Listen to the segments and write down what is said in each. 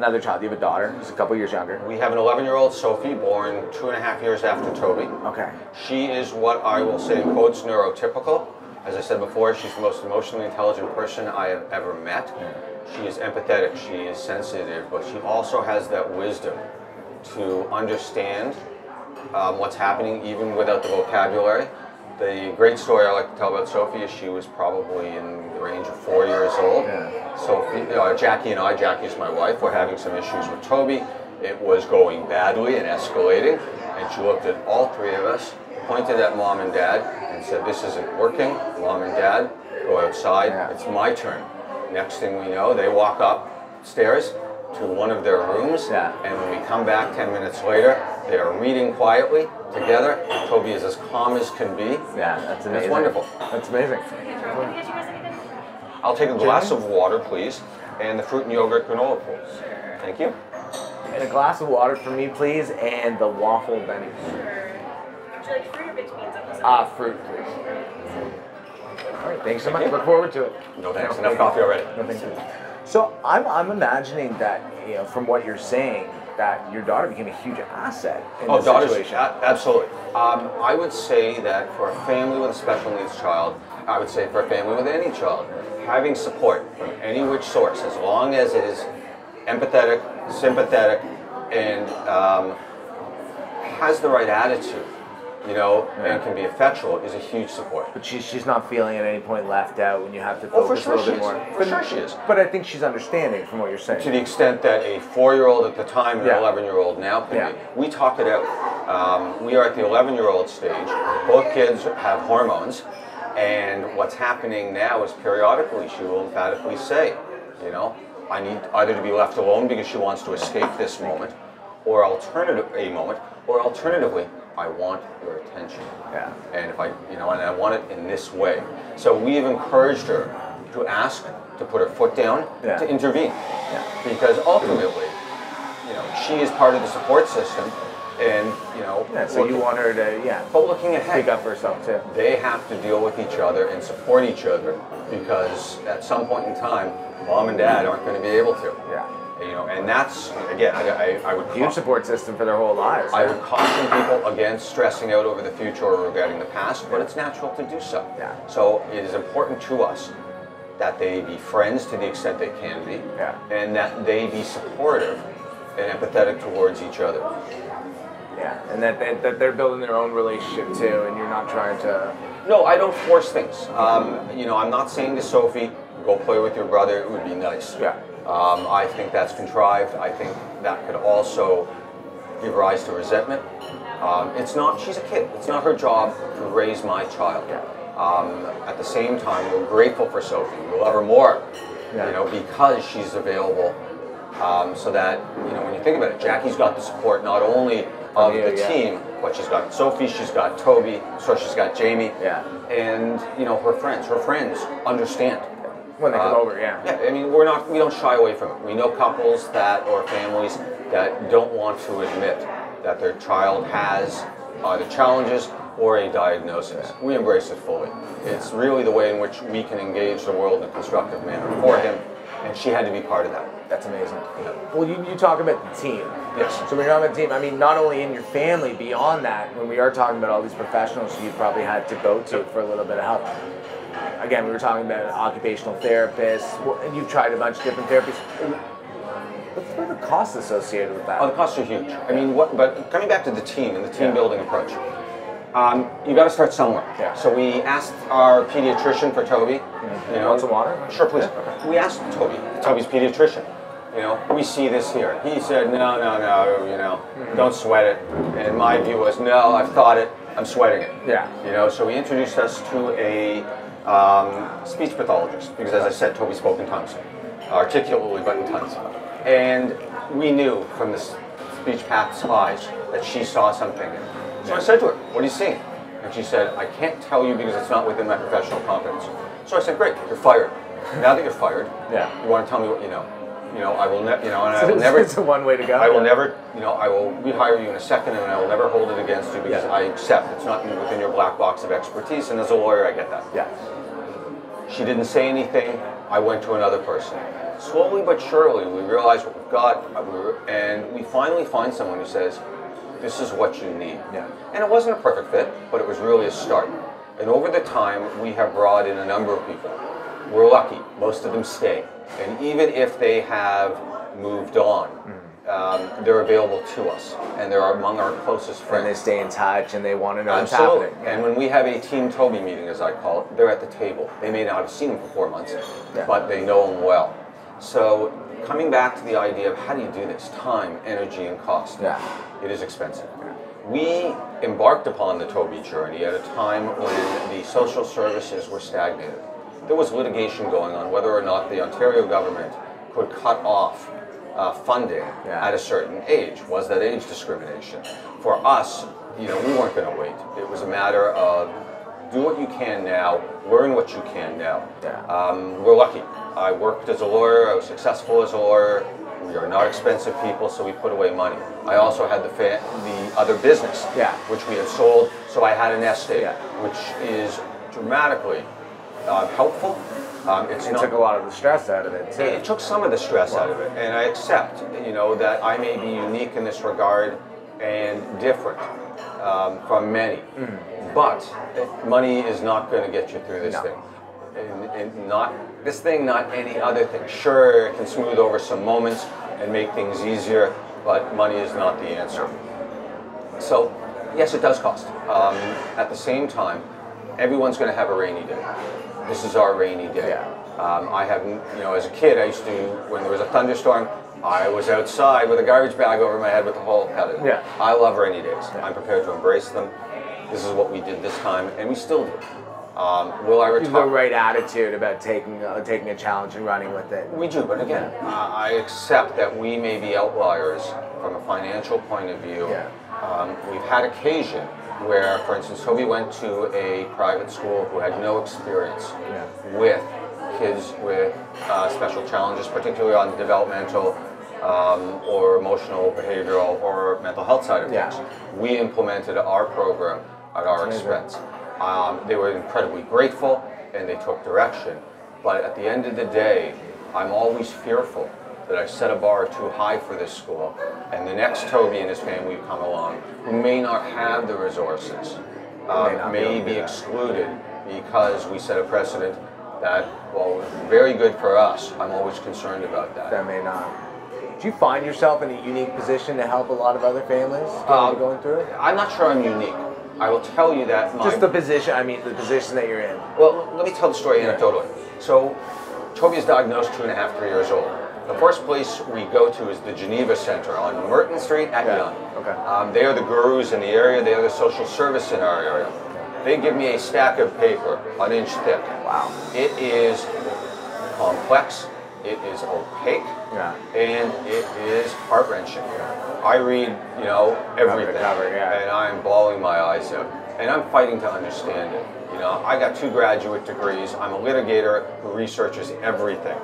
another child. You have a daughter who's a couple years younger. We have an 11-year-old Sophie, born 2.5 years after Toby. Okay. She is what I will say in quotes neurotypical. As I said before, she's the most emotionally intelligent person I have ever met. She is empathetic, she is sensitive, but she also has that wisdom to understand what's happening even without the vocabulary. The great story I like to tell about Sophie is she was probably in the range of 4 years old. Yeah. Sophie, Jackie and I, Jackie is my wife, were having some issues with Toby. It was going badly and escalating, and she looked at all three of us, pointed at Mom and Dad, and said, "This isn't working. Mom and Dad, go outside. Yeah. It's my turn." Next thing we know, they walk upstairs to one of their rooms, and when we come back 10 minutes later, they are reading quietly together. Toby is as calm as can be. Yeah, that's amazing. It's wonderful. That's amazing. I'll take a glass of water, please, and the fruit and yogurt granola, please. Thank you. And a glass of water for me, please, and the waffle Benny. Sure. Would you like fruit or baked beans on this? Fruit, please. All right, thanks so much. Look forward to it. No thanks. Enough coffee already. No thanks. So I'm imagining that, from what you're saying, that your daughter became a huge asset in this situation. Absolutely. I would say that for a family with a special needs child, I would say for a family with any child, having support from any which source, as long as it is empathetic, sympathetic, and has the right attitude, and can be effectual, is a huge support. But she's not feeling at any point left out when you have to focus a little bit more. For sure she is. But I think she's understanding from what you're saying. To the extent that a 4-year-old at the time and an 11-year-old now can be. We talked it out. We are at the 11-year-old stage. Both kids have hormones. And what's happening now is periodically she will emphatically say, I need either to be left alone because she wants to escape this moment, or alternatively, I want your attention. Yeah. And if and I want it in this way. So we've encouraged her to ask, to put her foot down, to intervene. Yeah. Because ultimately, she is part of the support system, and so you want her to but looking ahead, speak up for herself too. They have to deal with each other and support each other, because at some point in time, Mom and Dad aren't going to be able to. Yeah. And that's, again, I would huge support system for their whole lives. I would caution people against stressing out over the future or regretting the past, but it's natural to do so. Yeah. So it is important to us that they be friends to the extent they can be, and that they be supportive and empathetic towards each other. Yeah, and that they're building their own relationship too, and you're not trying to... No, I don't force things. I'm not saying to Sophie, go play with your brother, it would be nice. Yeah. I think that's contrived. I think that could also give rise to resentment. She's a kid. It's not her job to raise my child. Yeah. At the same time, we're grateful for Sophie. We love her more, because she's available. So that, when you think about it, Jackie's got the support not only of the team, but she's got Sophie, she's got Toby, so she's got Jamie, and her friends understand. When they come over, Yeah, I mean, we don't shy away from it. We know couples or families that don't want to admit that their child has either challenges or a diagnosis. We embrace it fully. It's really the way in which we can engage the world in a constructive manner for him, and she had to be part of that. That's amazing. Well, you talk about the team. Yes. So when you're talking about the team, I mean, not only in your family, beyond that, when we are talking about all these professionals you probably had to go to for a little bit of help. Again, we were talking about occupational therapists, and you've tried a bunch of different therapies. What's the cost associated with that? Oh, the costs are huge. I mean, but coming back to the team and the team building approach, you got to start somewhere. Yeah. So we asked our pediatrician for Toby. Want some water? Sure, please. Okay. We asked Toby's pediatrician. We see this here. He said, no, don't sweat it. And my view was, no, I've thought it, I'm sweating it. Yeah. So he introduced us to a speech pathologist, because as I said, Toby spoke in tongues, articulately but in tongues. And we knew from the speech path's eyes that she saw something. So I said to her, what are you seeing? And she said, I can't tell you because it's not within my professional competence. So I said, great, you're fired. Now that you're fired, you want to tell me what you know. I will never, and I will never. It's a one way to go. I will never, I will rehire you in a second, and I will never hold it against you because I accept it's not within your black box of expertise. And as a lawyer, I get that. Yeah. She didn't say anything. I went to another person. Slowly but surely, we realized what and we finally find someone who says, this is what you need. Yeah. And it wasn't a perfect fit, but it was really a start. And over the time, we have brought in a number of people. We're lucky, most of them stay. And even if they have moved on, they're available to us. And they're among our closest friends. And they stay in touch and they want to know Absolutely. what's happening. Yeah. And when we have a Team Toby meeting, as I call it, they're at the table. They may not have seen him for 4 months, but they know him well. So coming back to the idea of how do you do this? Time, energy, and cost. Yeah. It is expensive. We embarked upon the Toby journey at a time when the social services were stagnated. There was litigation going on whether or not the Ontario government could cut off funding at a certain age. Was that age discrimination? For us, we weren't going to wait. It was a matter of do what you can now, learn what you can now. Yeah. We're lucky. I worked as a lawyer, I was successful as a lawyer. We are not expensive people, so we put away money. I also had the other business, which we had sold, so I had an nest egg, which is dramatically helpful. It took a lot of the stress out of it, too. It took some of the stress out of it, and I accept, that I may be unique in this regard and different from many. But money is not going to get you through this thing. And not this thing, not any other thing. Sure, it can smooth over some moments and make things easier, but money is not the answer. So, yes, it does cost. At the same time, everyone's going to have a rainy day. This is our rainy day. I have, as a kid, I used to, when there was a thunderstorm, I was outside with a garbage bag over my head with the hole cut in. I love rainy days. I'm prepared to embrace them. This is what we did this time, and we still do. Will I retire? You have the right attitude about taking a challenge and running with it. We do, but again, I accept that we may be outliers from a financial point of view. We've had occasion where, for instance, Toby went to a private school who had no experience with kids with special challenges, particularly on the developmental or emotional, behavioral, or mental health side of things. We implemented our program at our expense. They were incredibly grateful and they took direction. But at the end of the day, I'm always fearful that I set a bar too high for this school and the next Toby and his family who come along who may not have the resources may be excluded because we set a precedent that, well, very good for us. I'm always concerned about that. That may not. Do you find yourself in a unique position to help a lot of other families going through it? I'm not sure I'm unique. I will tell you that just the position, the position that you're in. Well, let me tell the story anecdotally. So, Toby is diagnosed 2.5, 3 years old. The first place we go to is the Geneva Center on Merton Street at Young. They are the gurus in the area. They are the social service in our area. They give me a stack of paper, an inch thick. Wow. It is complex, it is opaque, and it is heart-wrenching. I read, everything, and I'm bawling my eyes out. And I'm fighting to understand it. I got 2 graduate degrees. I'm a litigator who researches everything,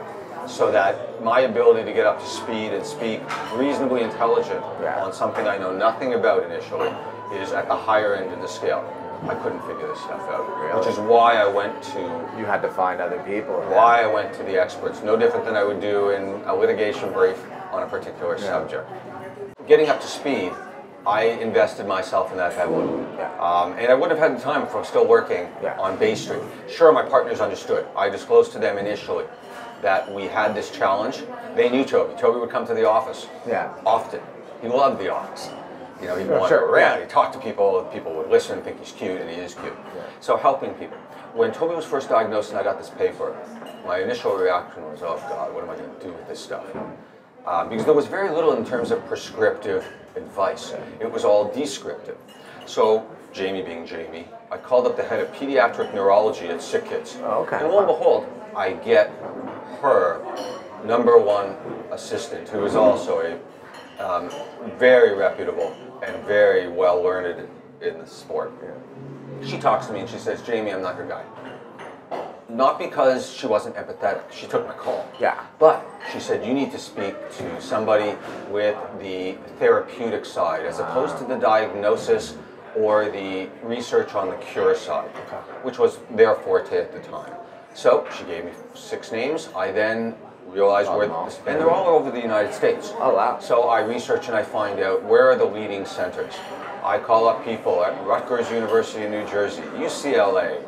so that my ability to get up to speed and speak reasonably intelligent on something I know nothing about initially is at the higher end of the scale. I couldn't figure this stuff out, which is why I went to... You had to find other people. Why I went to the experts. No different than I would do in a litigation brief on a particular subject. Getting up to speed, I invested myself in that heavily. And I wouldn't have had the time if I was still working on Bay Street. Sure, my partners understood. I disclosed to them initially that we had this challenge. They knew Toby. Toby would come to the office often. He loved the office. He'd wander around, he'd talk to people, people would listen and think he's cute, and he is cute. So helping people. When Toby was first diagnosed and I got this paper, my initial reaction was, oh God, what am I going to do with this stuff? Because there was very little in terms of prescriptive advice. It was all descriptive. So, Jamie being Jamie, I called up the head of pediatric neurology at Sick Kids. And lo and behold, I get her #1 assistant, who is also a very reputable and very well learned in the sport. She talks to me and she says, Jamie, I'm not your guy. Not because she wasn't empathetic, she took my call. But she said, you need to speak to somebody with the therapeutic side as opposed to the diagnosis or the research on the cure side, which was their forte at the time. So she gave me 6 names. I then realize where, and they're all over the United States. Oh, wow. So I research and I find out where are the leading centers. I call up people at Rutgers University in New Jersey, UCLA,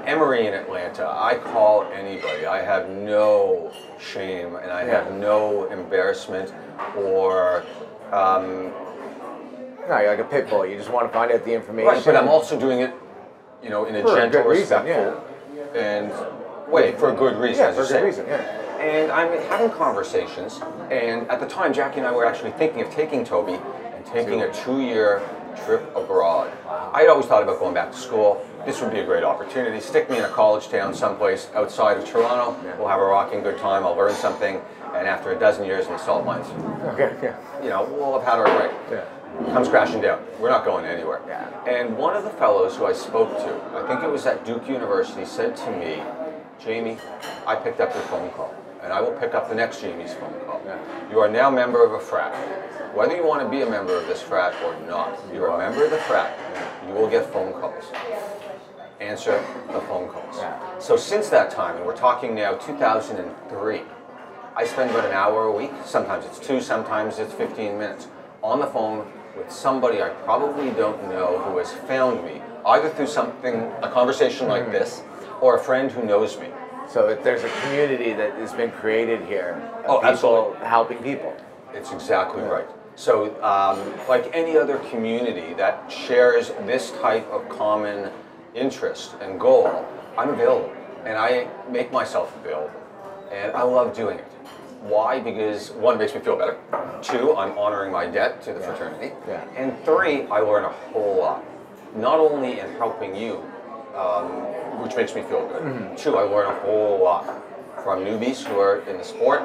Emory in Atlanta. I call anybody. I have no shame and I have no embarrassment or no, you're like a pit bull. You just want to find out the information. Right, but I'm also doing it, you know, in a gentle, respectful, and way for a good reason. Yeah, for a good reason. Yeah. And I'm having conversations, and at the time, Jackie and I were actually thinking of taking Toby and taking a 2-year trip abroad. I had always thought about going back to school. This would be a great opportunity. Stick me in a college town someplace outside of Toronto. We'll have a rocking good time. I'll learn something, and after a dozen years in the salt mines, you know, we'll have had our break. Yeah. Comes crashing down. We're not going anywhere. Yeah. And one of the fellows who I spoke to, I think it was at Duke University, said to me, Jamie, I picked up your phone call, and I will pick up the next Jamie's phone call. Yeah. You are now a member of a frat. Whether you want to be a member of this frat or not, you're a member of the frat. You will get phone calls. Answer the phone calls. Yeah. So since that time, and we're talking now 2003, I spend about an hour a week. Sometimes it's 2, sometimes it's 15 minutes on the phone with somebody I probably don't know who has found me, either through a conversation like this, or a friend who knows me. So there's a community that has been created here of people absolutely. helping people. It's exactly right. So like any other community that shares this type of common interest and goal, I'm available. And I make myself available. And I love doing it. Why? Because 1, makes me feel better. 2, I'm honoring my debt to the fraternity. Yeah. And 3, I learn a whole lot. Not only in helping you, which makes me feel good. 2, I learn a whole lot from newbies who are in the sport,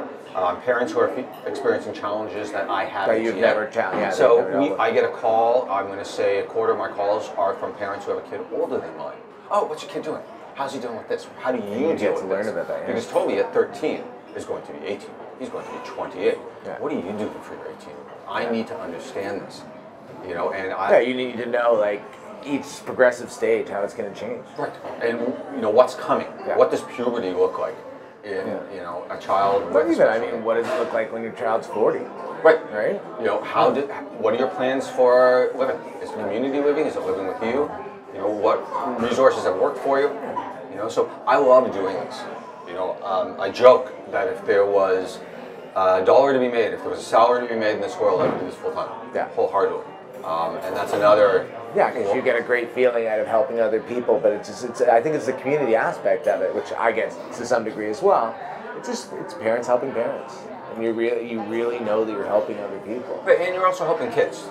parents who are experiencing challenges that I haven't that you've yet. Never yeah, so I get a call. I'm going to say a quarter of my calls are from parents who have a kid older than mine. Oh, what's your kid doing? How's he doing with this? How do you deal with learn about that? Yeah. Because Toby at 13 is going to be 18. He's going to be 28. Yeah. What are you doing for your 18? I need to understand this. You know, and you need to know like each progressive stage how it's going to change. Right. And you know what's coming. Yeah. What does puberty look like in you know a child? What even? I mean, what does it look like when your child's 40? Right. Right. You know what are your plans for living? Is it community living? Is it living with you? You know what resources have worked for you? You know, so I love doing this. You know, I joke that if there was a dollar to be made, if there was a salary to be made in this world, I would do this full time, wholeheartedly. And that's another. Yeah, because you get a great feeling out of helping other people, but I think it's the community aspect of it, which I get to some degree as well. It's parents helping parents, and you really know that you're helping other people. And you're also helping kids.